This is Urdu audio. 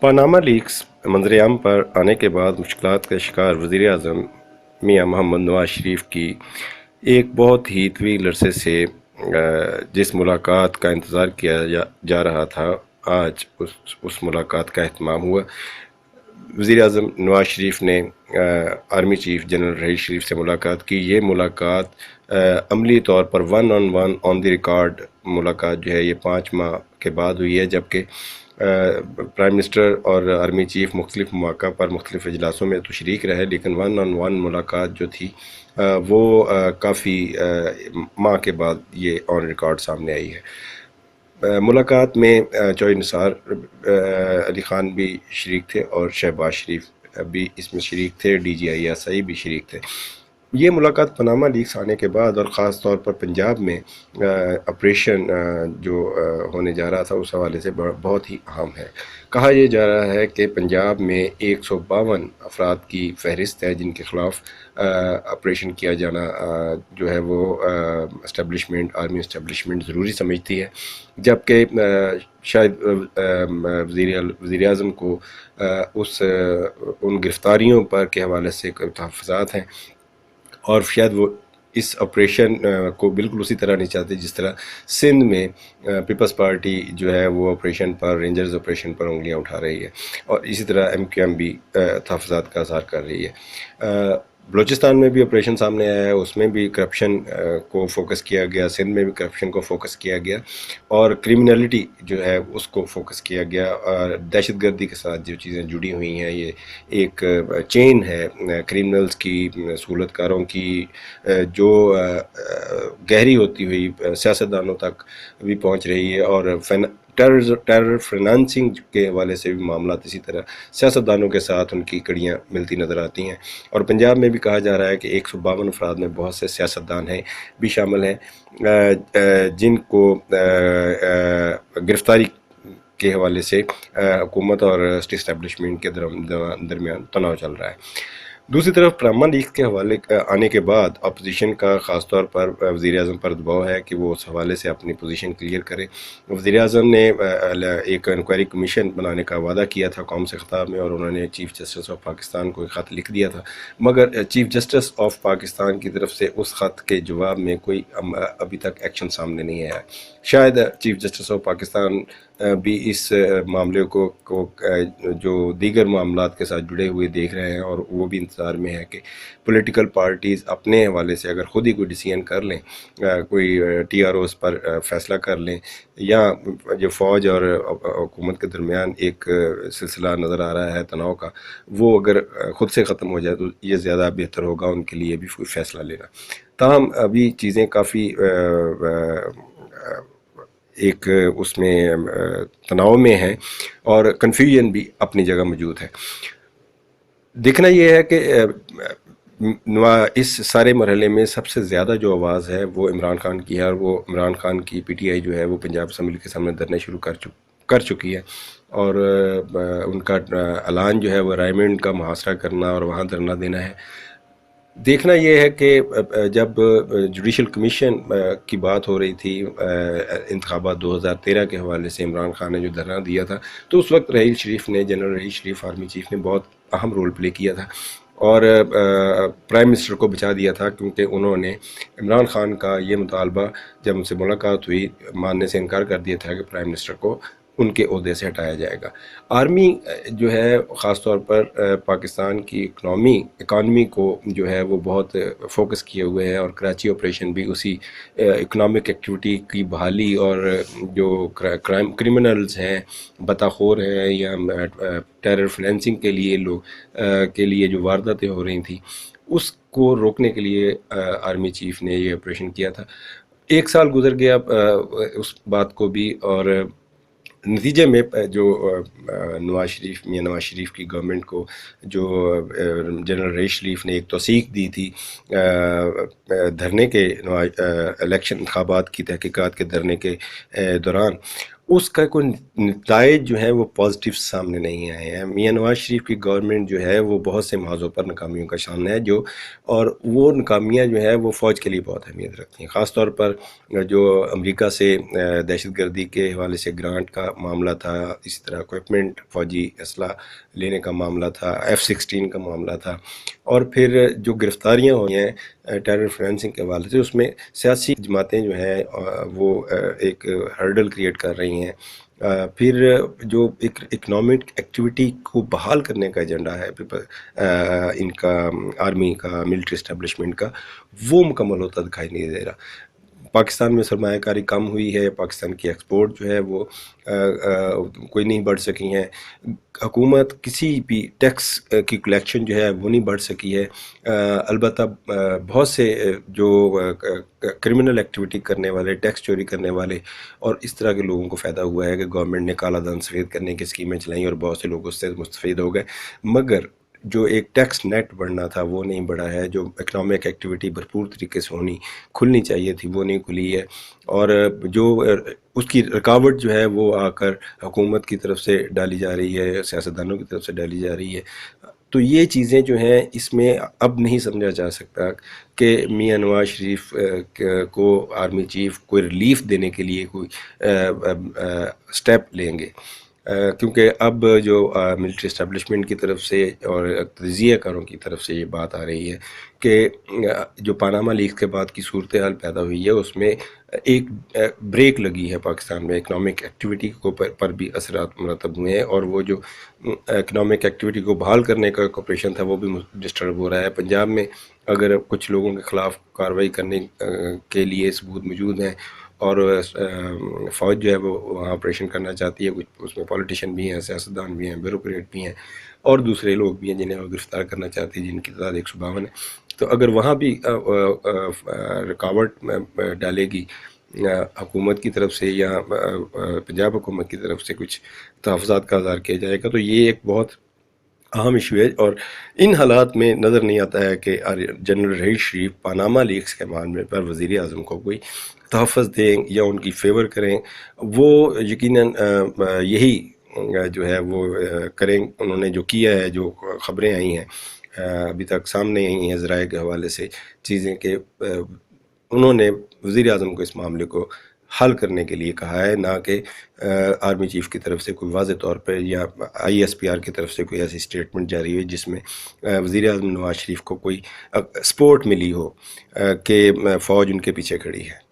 پاناما لیکس منظر عام پر آنے کے بعد مشکلات کا شکار وزیر اعظم میاں محمد نواز شریف کی ایک بہت ہی طویل عرصے سے جس ملاقات کا انتظار کیا جا رہا تھا، آج اس ملاقات کا اہتمام ہوا۔ وزیر اعظم نواز شریف نے آرمی چیف جنرل رحیل شریف سے ملاقات کی۔ یہ ملاقات عملی طور پر آن دی ریکارڈ ملاقات جو ہے یہ 5 ماہ کے بعد ہوئی ہے، جبکہ پرائم منسٹر اور آرمی چیف مختلف مواقع پر مختلف اجلاسوں میں تو شریک رہے، لیکن ملاقات جو تھی وہ کافی ماہ کے بعد یہ آن ریکارڈ سامنے آئی ہے۔ ملاقات میں چوہے نثار علی خان بھی شریک تھے اور شہباز شریف بھی اس میں شریک تھے، DGI بھی شریک تھے۔ یہ ملاقات پاناما لیکس آنے کے بعد اور خاص طور پر پنجاب میں آپریشن جو ہونے جا رہا تھا اس حوالے سے بہت ہی اہم ہے۔ کہا یہ جا رہا ہے کہ پنجاب میں 152 افراد کی فہرست ہے جن کے خلاف آپریشن کیا جانا جو ہے وہ آرمی اسٹیبلشمنٹ ضروری سمجھتی ہے، جبکہ شاید وزیر اعظم کو ان گرفتاریوں پر کے حوالے سے تحفظات ہیں، اور شاید وہ اس آپریشن کو بالکل اسی طرح نہیں چاہتے جس طرح سندھ میں پیپلز پارٹی جو ہے وہ آپریشن پر رینجرز آپریشن پر انگلیاں اٹھا رہی ہے، اور اسی طرح MQM بھی تحفظات کا اظہار کر رہی ہے۔ بلوچستان میں بھی آپریشن سامنے آیا ہے، اس میں بھی کرپشن کو فوکس کیا گیا، سندھ میں بھی کرپشن کو فوکس کیا گیا، اور کرمنلٹی جو ہے اس کو فوکس کیا گیا، اور دہشت گردی کے ساتھ جو چیزیں جڑی ہوئی ہیں یہ ایک چین ہے کرمنلز کی، سہولت کاروں کی، جو گہری ہوتی ہوئی سیاستدانوں تک بھی پہنچ رہی ہے، اور ٹیرر فائنانسنگ کے حوالے سے بھی معاملات اسی طرح سیاستدانوں کے ساتھ ان کی کڑیاں ملتی نظر آتی ہیں۔ اور پنجاب میں بھی کہا جا رہا ہے کہ 152 افراد میں بہت سے سیاستدان ہیں بھی شامل ہیں جن کو گرفتاری کے حوالے سے حکومت اور اسٹیٹ اسٹیبلشمنٹ کے درمیان تناؤ چل رہا ہے۔ دوسری طرف پاناما لیکس کے حوالے آنے کے بعد اپوزیشن کا خاص طور پر وزیر اعظم پر دباؤ ہے کہ وہ اس حوالے سے اپنی پوزیشن کلیئر کرے۔ وزیر اعظم نے ایک انکوائری کمیشن بنانے کا وعدہ کیا تھا قوم سے خطاب میں، اور انہوں نے چیف جسٹس آف پاکستان کو ایک خط لکھ دیا تھا، مگر چیف جسٹس آف پاکستان کی طرف سے اس خط کے جواب میں کوئی ابھی تک ایکشن سامنے نہیں آیا۔ شاید چیف جسٹس آف پاکستان بھی اس معاملے کو جو دیگر معاملات کے ساتھ جڑے ہوئے دیکھ رہے ہیں، اور وہ بھی انتظار میں ہے کہ پولیٹیکل پارٹیز اپنے حوالے سے اگر خود ہی کوئی ڈیسیژن کر لیں، کوئی TROs پر فیصلہ کر لیں، یا جو فوج اور حکومت کے درمیان ایک سلسلہ نظر آ رہا ہے تناؤ کا، وہ اگر خود سے ختم ہو جائے تو یہ زیادہ بہتر ہوگا ان کے لیے بھی کوئی فیصلہ لینا۔ تاہم ابھی چیزیں کافی ایک اس میں تناؤ میں ہیں، اور کنفیوژن بھی اپنی جگہ موجود ہے۔ دیکھنا یہ ہے کہ اس سارے مرحلے میں سب سے زیادہ جو آواز ہے وہ عمران خان کی ہے، اور وہ عمران خان کی PTI جو ہے وہ پنجاب اسمبلی کے سامنے دھرنے شروع کر چکی ہے، اور ان کا اعلان جو ہے وہ رائمنڈ کا محاصرہ کرنا اور وہاں دھرنا دینا ہے۔ دیکھنا یہ ہے کہ جب جوڈیشل کمیشن کی بات ہو رہی تھی انتخابات 2013 کے حوالے سے، عمران خان نے جو دھرنا دیا تھا، تو اس وقت جنرل رحیل شریف آرمی چیف نے بہت اہم رول پلے کیا تھا، اور پرائم منسٹر کو بچا دیا تھا، کیونکہ انہوں نے عمران خان کا یہ مطالبہ جب ان سے ملاقات ہوئی ماننے سے انکار کر دیا تھا کہ پرائم منسٹر کو ان کے عہدے سے ہٹایا جائے گا۔ آرمی جو ہے خاص طور پر پاکستان کی اکانومی کو جو ہے وہ بہت فوکس کیے ہوئے ہے، اور کراچی آپریشن بھی اسی اکنامک ایکٹیویٹی کی بحالی، اور جو کرمنلز ہیں، بطاخور ہیں، یا ٹیرر فائنینسنگ کے لیے جو وارداتیں ہو رہی تھیں اس کو روکنے کے لیے آرمی چیف نے یہ آپریشن کیا تھا۔ 1 سال گزر گیا اس بات کو بھی، اور نتیجے میں جو میاں نواز شریف کی گورنمنٹ کو جو جنرل رحیل شریف نے ایک توثیق دی تھی دھرنے کے الیکشن انتخابات کی تحقیقات کے دھرنے کے دوران، اس کا کوئی نتائج جو ہیں وہ پازیٹیو سامنے نہیں آئے ہیں۔ میاں نواز شریف کی گورنمنٹ جو ہے وہ بہت سے موضوع پر ناکامیوں کا سامنا ہے، اور وہ ناکامیاں جو ہے وہ فوج کے لیے بہت اہمیت رکھتی ہیں، خاص طور پر جو امریکہ سے دہشت گردی کے حوالے سے گرانٹ کا معاملہ تھا، اسی طرح اکوپمنٹ، فوجی اسلحہ لینے کا معاملہ تھا، F-16 کا معاملہ تھا، اور پھر جو گرفتاریاں ہوئی ہیں ٹیرر فنانسنگ کے حوالے سے، اس میں سیاسی جماعتیں جو ہیں وہ ایک ہرڈل کریٹ کر رہی ہیں۔ پھر جو ایک اکنامک ایکٹیویٹی کو بحال کرنے کا ایجنڈا ہے ان کا، آرمی کا، ملٹری اسٹیبلشمنٹ کا، وہ مکمل ہوتا دکھائی نہیں دے رہا۔ پاکستان میں سرمایہ کاری کم ہوئی ہے، پاکستان کی ایکسپورٹ جو ہے وہ کوئی نہیں بڑھ سکی ہیں، حکومت کسی بھی ٹیکس کی کلیکشن جو ہے وہ نہیں بڑھ سکی ہے۔ البتہ بہت سے جو کرمنل ایکٹیویٹی کرنے والے، ٹیکس چوری کرنے والے اور اس طرح کے لوگوں کو فائدہ ہوا ہے کہ گورنمنٹ نے کالا دھن سفید کرنے کی اسکیمیں چلائیں اور بہت سے لوگ اس سے مستفید ہو گئے، مگر جو ایک ٹیکس نیٹ بڑھنا تھا وہ نہیں بڑھا ہے۔ جو اکنامک ایکٹیویٹی بھرپور طریقے سے کھلنی چاہیے تھی وہ نہیں کھلی ہے، اور جو اس کی رکاوٹ جو ہے وہ آ کر حکومت کی طرف سے ڈالی جا رہی ہے، سیاستدانوں کی طرف سے ڈالی جا رہی ہے۔ تو یہ چیزیں جو ہیں اس میں اب نہیں سمجھا جا سکتا کہ میاں نواز شریف کو آرمی چیف کوئی ریلیف دینے کے لیے کوئی سٹیپ لیں گے، کیونکہ اب جو ملٹری اسٹیبلشمنٹ کی طرف سے اور تجزیہ کاروں کی طرف سے یہ بات آ رہی ہے کہ جو پاناما لیکس کے بعد کی صورتحال پیدا ہوئی ہے اس میں ایک بریک لگی ہے پاکستان میں، اکنامک ایکٹیویٹی پر بھی اثرات مرتب ہوئے ہیں، اور وہ جو اکنامک ایکٹیویٹی کو بحال کرنے کا آپریشن تھا وہ بھی ڈسٹرب ہو رہا ہے۔ پنجاب میں اگر کچھ لوگوں کے خلاف کارروائی کرنے کے لیے ثبوت موجود ہیں اور فوج جو ہے وہ وہاں آپریشن کرنا چاہتی ہے، کچھ اس میں پولیٹیشین بھی ہیں، سیاستدان بھی ہیں، بیوروکریٹ بھی ہیں اور دوسرے لوگ بھی ہیں جنہیں وہ گرفتار کرنا چاہتی ہے، جن کی تعداد 152 ہے، تو اگر وہاں بھی رکاوٹ ڈالے گی حکومت کی طرف سے یا پنجاب حکومت کی طرف سے کچھ تحفظات کا اظہار کیا جائے گا، تو یہ ایک بہت اہم ایشو ہے۔ اور ان حالات میں نظر نہیں آتا ہے کہ جنرل رحیل شریف پاناما لیکس کے معاملے پر وزیر اعظم کو کوئی تحفظ دیں یا ان کی فیور کریں۔ وہ یقیناً یہی جو ہے وہ کریں، انہوں نے جو کیا ہے، جو خبریں آئی ہیں ابھی تک سامنے آئی ہیں ذرائع کے حوالے سے چیزیں، کہ انہوں نے وزیر اعظم کو اس معاملے کو حل کرنے کے لیے کہا ہے، نہ کہ آرمی چیف کی طرف سے کوئی واضح طور پر یا ISPR کی طرف سے کوئی ایسی سٹیٹمنٹ جاری ہوئی جس میں وزیر اعظم نواز شریف کو کوئی سپورٹ ملی ہو کہ فوج ان کے پیچھے کھڑی ہے۔